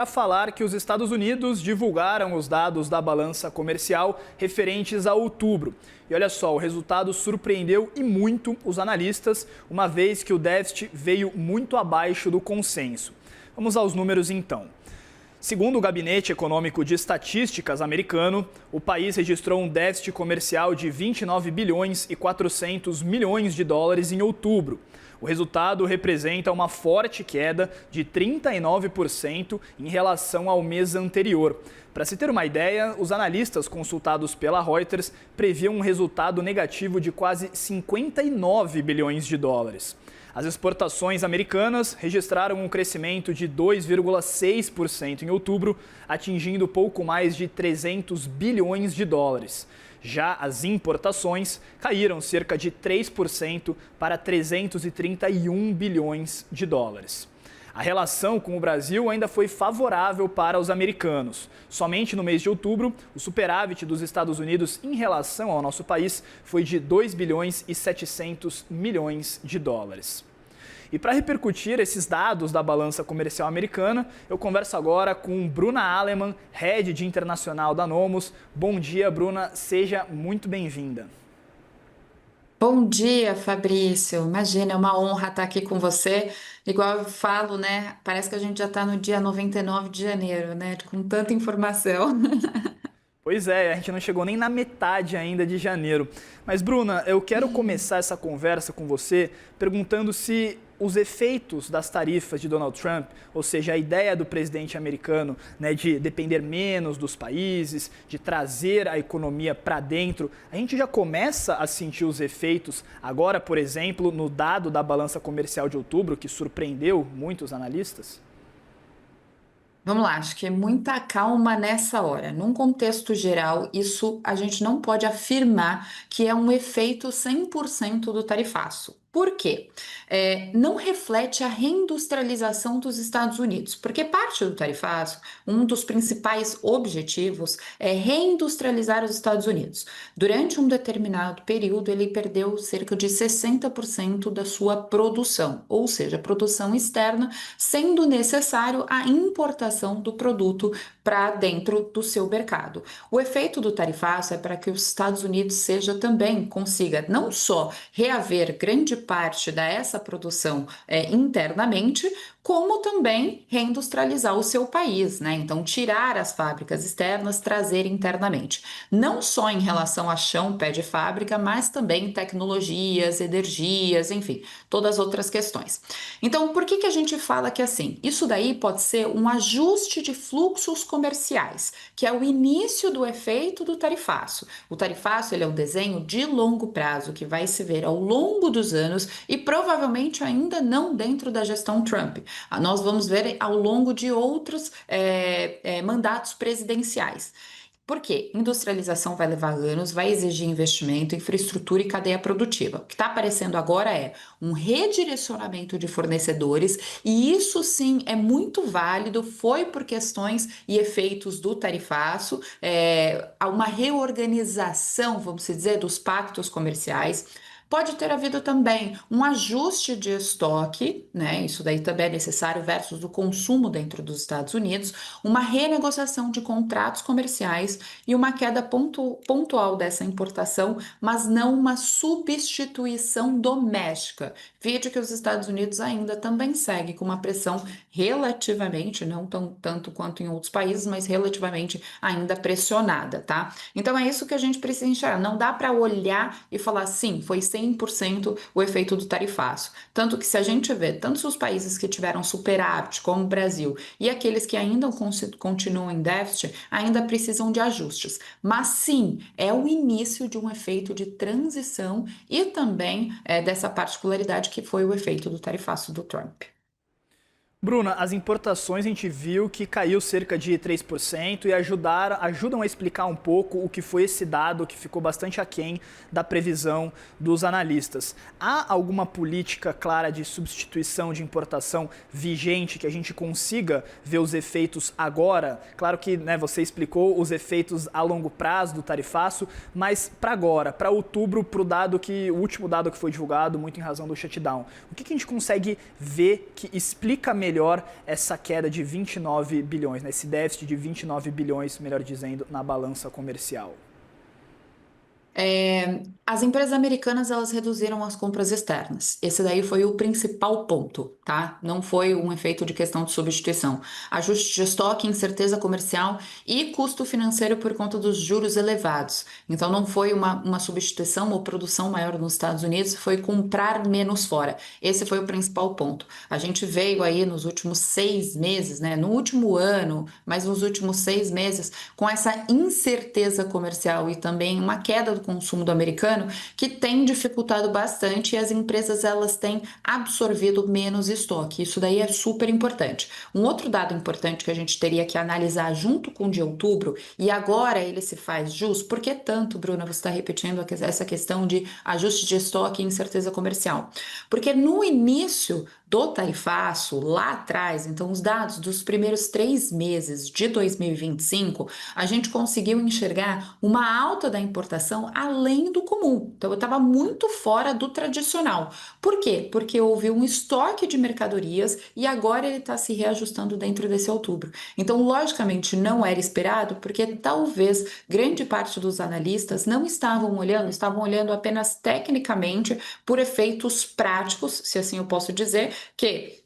A falar que os Estados Unidos divulgaram os dados da balança comercial referentes a outubro. E olha só, o resultado surpreendeu e muito os analistas, uma vez que o déficit veio muito abaixo do consenso. Vamos aos números então. Segundo o Gabinete Econômico de Estatísticas americano, o país registrou um déficit comercial de 29 bilhões e 400 milhões de dólares em outubro. O resultado representa uma forte queda de 39% em relação ao mês anterior. Para se ter uma ideia, os analistas consultados pela Reuters previam um resultado negativo de quase 59 bilhões de dólares. As exportações americanas registraram um crescimento de 2,6% em outubro, atingindo pouco mais de 300 bilhões de dólares. Já as importações caíram cerca de 3% para 331 bilhões de dólares. A relação com o Brasil ainda foi favorável para os americanos. Somente no mês de outubro, o superávit dos Estados Unidos em relação ao nosso país foi de 2 bilhões e 700 milhões de dólares. E para repercutir esses dados da balança comercial americana, eu converso agora com Bruna Aleman, Head de Internacional da Nomos. Bom dia, Bruna. Seja muito bem-vinda. Bom dia, Fabrício. Imagina, é uma honra estar aqui com você. Igual eu falo, né? Parece que a gente já está no dia 99 de janeiro, né? Com tanta informação. Pois é, a gente não chegou nem na metade ainda de janeiro. Mas, Bruna, eu quero começar essa conversa com você perguntando se os efeitos das tarifas de Donald Trump, ou seja, a ideia do presidente americano, né, de depender menos dos países, de trazer a economia para dentro, a gente já começa a sentir os efeitos agora, por exemplo, no dado da balança comercial de outubro, que surpreendeu muitos analistas? Vamos lá, acho que é muita calma nessa hora. Num contexto geral, isso a gente não pode afirmar que é um efeito 100% do tarifaço. Por quê? Não reflete a reindustrialização dos Estados Unidos, porque parte do tarifaço, um dos principais objetivos é reindustrializar os Estados Unidos. Durante um determinado período, ele perdeu cerca de 60% da sua produção, ou seja, produção externa, sendo necessário a importação do produto para dentro do seu mercado. O efeito do tarifaço é para que os Estados Unidos consiga não só reaver grande parte dessa produção internamente, como também reindustrializar o seu país, né? Então, tirar as fábricas externas, trazer internamente. Não só em relação a chão, pé de fábrica, mas também tecnologias, energias, enfim, todas as outras questões. Então, por que a gente fala que assim? Isso daí pode ser um ajuste de fluxos comerciais, que é o início do efeito do tarifaço. O tarifaço, ele é um desenho de longo prazo, que vai se ver ao longo dos anos e provavelmente ainda não dentro da gestão Trump. Nós vamos ver ao longo de outros mandatos presidenciais. Por quê? Industrialização vai levar anos, vai exigir investimento, infraestrutura e cadeia produtiva. O que está aparecendo agora é um redirecionamento de fornecedores, e isso sim é muito válido, foi por questões e efeitos do tarifaço, há uma reorganização, vamos dizer, dos pactos comerciais. Pode ter havido também um ajuste de estoque, né? Isso daí também é necessário versus o consumo dentro dos Estados Unidos, uma renegociação de contratos comerciais e uma queda pontual dessa importação, mas não uma substituição doméstica. Veja que os Estados Unidos ainda também seguem com uma pressão relativamente, não tanto quanto em outros países, mas relativamente ainda pressionada, tá? Então é isso que a gente precisa enxergar. Não dá para olhar e falar, sim, foi 100% o efeito do tarifaço. Tanto que se a gente vê tantos os países que tiveram superávit, como o Brasil, e aqueles que ainda continuam em déficit, ainda precisam de ajustes. Mas sim, é o início de um efeito de transição e também dessa particularidade que foi o efeito do tarifaço do Trump. Bruna, as importações a gente viu que caiu cerca de 3% e ajudam a explicar um pouco o que foi esse dado que ficou bastante aquém da previsão dos analistas. Há alguma política clara de substituição de importação vigente que a gente consiga ver os efeitos agora? Claro que, né, você explicou os efeitos a longo prazo do tarifaço, mas para agora, para outubro, para o último dado que foi divulgado, muito em razão do shutdown, o que a gente consegue ver que explica melhor melhor essa queda de 29 bilhões, né? Esse déficit de 29 bilhões, melhor dizendo, na balança comercial? As empresas americanas elas reduziram as compras externas. Esse daí foi o principal ponto, tá? Não foi um efeito de questão de substituição. Ajuste de estoque, incerteza comercial e custo financeiro por conta dos juros elevados. Então não foi uma substituição ou produção maior nos Estados Unidos, foi comprar menos fora. Esse foi o principal ponto. A gente veio aí nos últimos 6 meses, né? No último ano, mas nos últimos 6 meses, com essa incerteza comercial e também uma queda do consumo do americano que tem dificultado bastante e as empresas elas têm absorvido menos estoque. Isso daí é super importante. Um outro dado importante que a gente teria que analisar junto com o de outubro, e agora ele se faz jus, por que tanto, Bruna, você está repetindo essa questão de ajuste de estoque e incerteza comercial? Porque no início do tarifaço, lá atrás, então os dados dos primeiros 3 meses de 2025, a gente conseguiu enxergar uma alta da importação além do comum. Então, eu estava muito fora do tradicional. Por quê? Porque houve um estoque de mercadorias e agora ele está se reajustando dentro desse outubro. Então, logicamente, não era esperado, porque talvez grande parte dos analistas não estavam olhando apenas tecnicamente por efeitos práticos, se assim eu posso dizer, que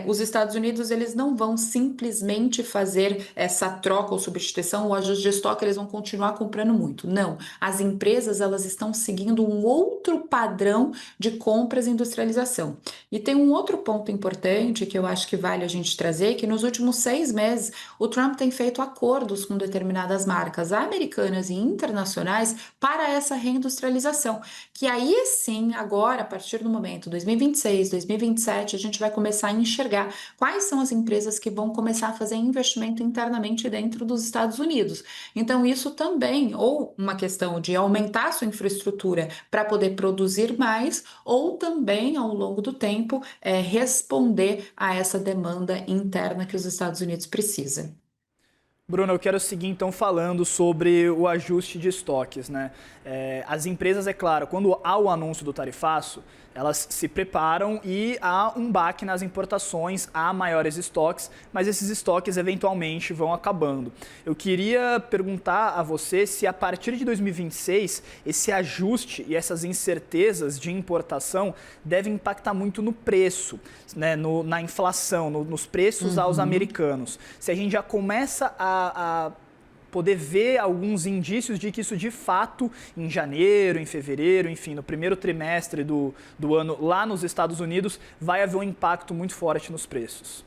os Estados Unidos eles não vão simplesmente fazer essa troca ou substituição ou ajuste de estoque, eles vão continuar comprando muito. Não, as empresas elas estão seguindo um outro padrão de compras e industrialização. E tem um outro ponto importante que eu acho que vale a gente trazer, que nos últimos 6 meses o Trump tem feito acordos com determinadas marcas americanas e internacionais para essa reindustrialização, que aí sim, agora, a partir do momento 2026, 2027, a gente vai começar a enxergar quais são as empresas que vão começar a fazer investimento internamente dentro dos Estados Unidos. Então, isso também, ou uma questão de aumentar a sua infraestrutura para poder produzir mais, ou também, ao longo do tempo, responder a essa demanda interna que os Estados Unidos precisam. Bruno, eu quero seguir então falando sobre o ajuste de estoques, né? As empresas, é claro, quando há o anúncio do tarifaço, elas se preparam e há um baque nas importações, há maiores estoques, mas esses estoques eventualmente vão acabando. Eu queria perguntar a você se a partir de 2026 esse ajuste e essas incertezas de importação devem impactar muito no preço, né? Na inflação, nos preços aos americanos. Se a gente já começa a poder ver alguns indícios de que isso de fato, em janeiro, em fevereiro, enfim, no primeiro trimestre do ano lá nos Estados Unidos, vai haver um impacto muito forte nos preços.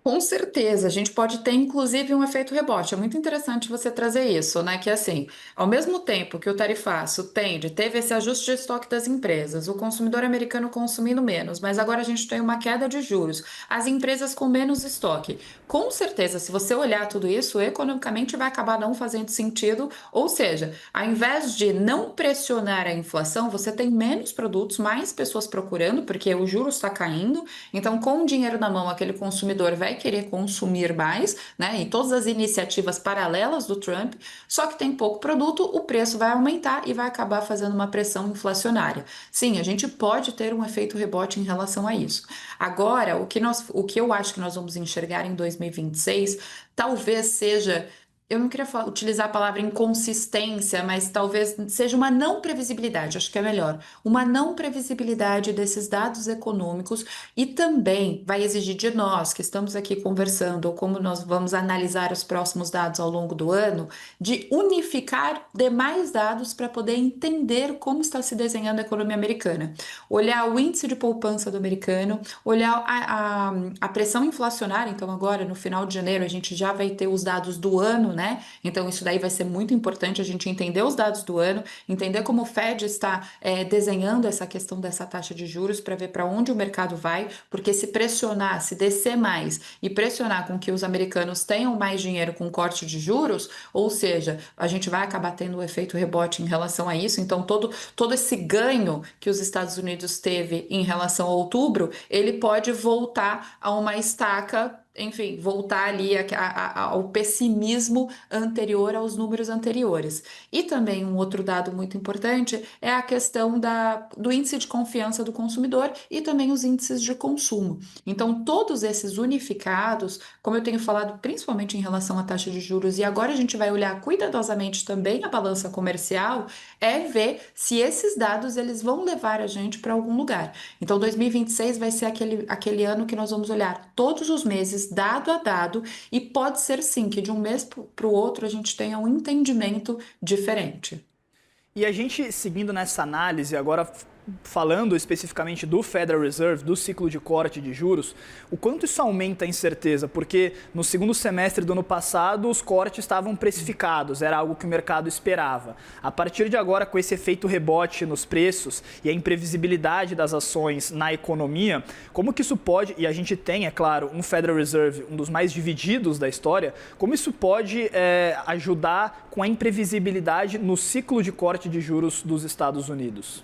Com certeza, a gente pode ter inclusive um efeito rebote. É muito interessante você trazer isso, né? Que assim, ao mesmo tempo que o tarifaço teve esse ajuste de estoque das empresas, o consumidor americano consumindo menos, mas agora a gente tem uma queda de juros, as empresas com menos estoque. Com certeza, se você olhar tudo isso, economicamente vai acabar não fazendo sentido, ou seja, ao invés de não pressionar a inflação, você tem menos produtos, mais pessoas procurando, porque o juros está caindo, então com o dinheiro na mão, aquele consumidor vai querer consumir mais, né? E todas as iniciativas paralelas do Trump, só que tem pouco produto, o preço vai aumentar e vai acabar fazendo uma pressão inflacionária. Sim, a gente pode ter um efeito rebote em relação a isso. Agora, o que eu acho que nós vamos enxergar em 2026, talvez seja. Eu não queria utilizar a palavra inconsistência, mas talvez seja uma não previsibilidade, acho que é melhor. Uma não previsibilidade desses dados econômicos e também vai exigir de nós, que estamos aqui conversando, ou como nós vamos analisar os próximos dados ao longo do ano, de unificar demais dados para poder entender como está se desenhando a economia americana. Olhar o índice de poupança do americano, olhar a pressão inflacionária, então agora no final de janeiro a gente já vai ter os dados do ano, né? Então, isso daí vai ser muito importante a gente entender os dados do ano, entender como o Fed está desenhando essa questão dessa taxa de juros para ver para onde o mercado vai, porque se pressionar, se descer mais e pressionar com que os americanos tenham mais dinheiro com corte de juros, ou seja, a gente vai acabar tendo um efeito rebote em relação a isso. Então, todo esse ganho que os Estados Unidos teve em relação a outubro, ele pode voltar a uma estaca enfim, voltar ali ao pessimismo anterior aos números anteriores. E também um outro dado muito importante é a questão do índice de confiança do consumidor e também os índices de consumo. Então, todos esses unificados, como eu tenho falado, principalmente em relação à taxa de juros, e agora a gente vai olhar cuidadosamente também a balança comercial, é ver se esses dados eles vão levar a gente para algum lugar. Então, 2026 vai ser aquele ano que nós vamos olhar todos os meses, dado a dado, e pode ser sim que de um mês para o outro a gente tenha um entendimento diferente. E a gente, seguindo nessa análise, agora falando especificamente do Federal Reserve, do ciclo de corte de juros, o quanto isso aumenta a incerteza? Porque no segundo semestre do ano passado, os cortes estavam precificados, era algo que o mercado esperava. A partir de agora, com esse efeito rebote nos preços e a imprevisibilidade das ações na economia, como que isso pode, e a gente tem, é claro, um Federal Reserve, um dos mais divididos da história, como isso pode ajudar com a imprevisibilidade no ciclo de corte de juros dos Estados Unidos?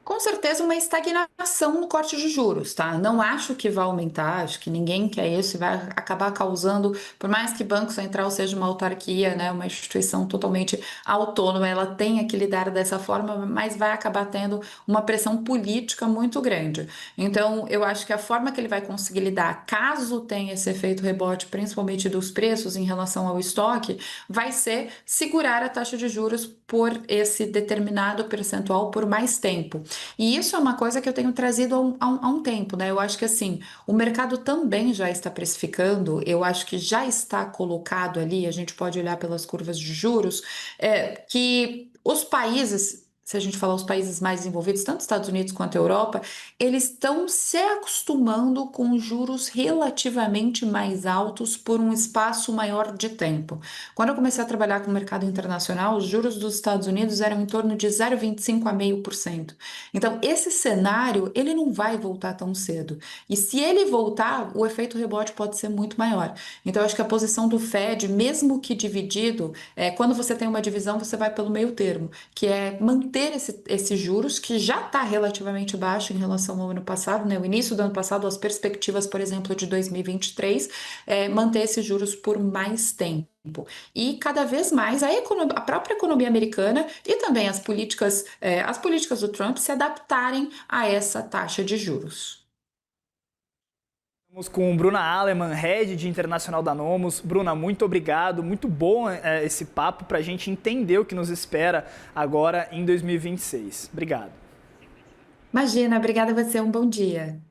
Com certeza uma estagnação no corte de juros, tá? Não acho que vai aumentar, acho que ninguém quer isso e vai acabar causando, por mais que Banco Central seja uma autarquia, né, uma instituição totalmente autônoma, ela tenha que lidar dessa forma, mas vai acabar tendo uma pressão política muito grande. Então, eu acho que a forma que ele vai conseguir lidar, caso tenha esse efeito rebote, principalmente dos preços em relação ao estoque, vai ser segurar a taxa de juros por esse determinado percentual por mais tempo. E isso é uma coisa que eu tenho trazido há um tempo, né? Eu acho que assim, o mercado também já está precificando, eu acho que já está colocado ali, a gente pode olhar pelas curvas de juros, que os países. Se a gente falar os países mais desenvolvidos, tanto Estados Unidos quanto Europa, eles estão se acostumando com juros relativamente mais altos por um espaço maior de tempo. Quando eu comecei a trabalhar com o mercado internacional, os juros dos Estados Unidos eram em torno de 0,25 a 0,5%. Então, esse cenário, ele não vai voltar tão cedo. E se ele voltar, o efeito rebote pode ser muito maior. Então, eu acho que a posição do Fed, mesmo que dividido, quando você tem uma divisão, você vai pelo meio termo, que é manter esses juros, que já está relativamente baixo em relação ao ano passado, né? O início do ano passado, as perspectivas, por exemplo, de 2023, manter esses juros por mais tempo. E cada vez mais a própria economia americana e também as políticas do Trump se adaptarem a essa taxa de juros. Estamos com Bruna Aleman, Head de Internacional da Nomos. Bruna, muito obrigado, muito bom esse papo para a gente entender o que nos espera agora em 2026. Obrigado. Imagina, obrigada a você, um bom dia.